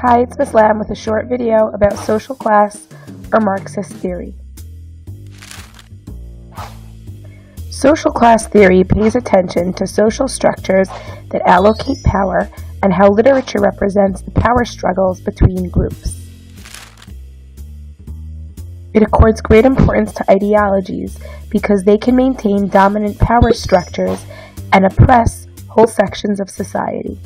Hi, it's Ms. Lamb with a short video about social class or Marxist theory. Social class theory pays attention to social structures that allocate power and how literature represents the power struggles between groups. It accords great importance to ideologies because they can maintain dominant power structures and oppress whole sections of society.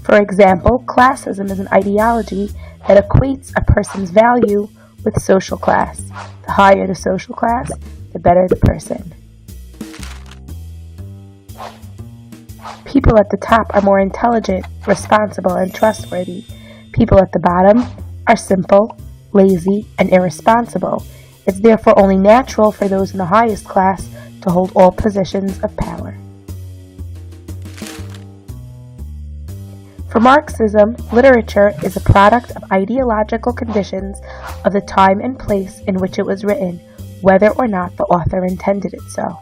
For example, classism is an ideology that equates a person's value with social class. The higher the social class, the better the person. People at the top are more intelligent, responsible, and trustworthy. People at the bottom are simple, lazy, and irresponsible. It's therefore only natural for those in the highest class to hold all positions of power. For Marxism, literature is a product of ideological conditions of the time and place in which it was written, whether or not the author intended it so.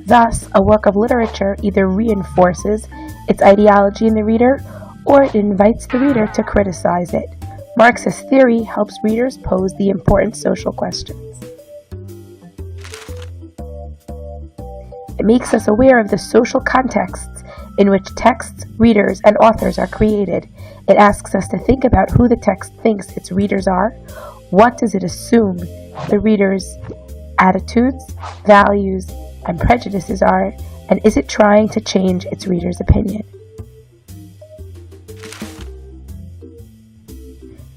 Thus, a work of literature either reinforces its ideology in the reader, or it invites the reader to criticize it. Marxist theory helps readers pose the important social questions. It makes us aware of the social contexts in which texts, readers, and authors are created. It asks us to think about who the text thinks its readers are. What does it assume the reader's attitudes, values, and prejudices are, and is it trying to change its reader's opinion?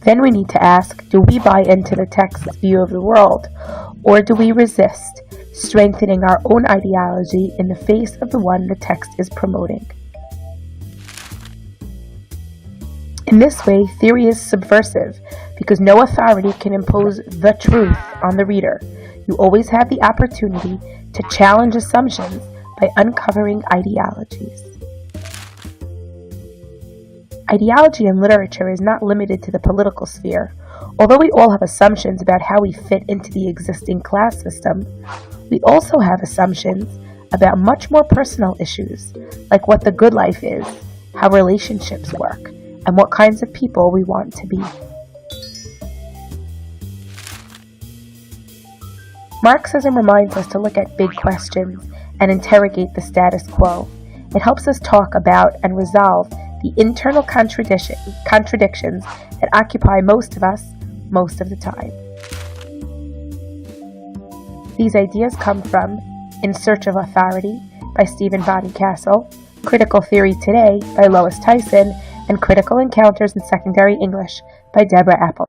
Then we need to ask, do we buy into the text's view of the world, or do we resist, strengthening our own ideology in the face of the one the text is promoting? In this way, theory is subversive, because no authority can impose the truth on the reader. You always have the opportunity to challenge assumptions by uncovering ideologies. Ideology in literature is not limited to the political sphere. Although we all have assumptions about how we fit into the existing class system, we also have assumptions about much more personal issues, like what the good life is, how relationships work, and what kinds of people we want to be. Marxism reminds us to look at big questions and interrogate the status quo. It helps us talk about and resolve the internal contradictions that occupy most of us most of the time. These ideas come from In Search of Authority by Stephen Bonnycastle, Critical Theory Today by Lois Tyson, and Critical Encounters in Secondary English by Deborah Apple.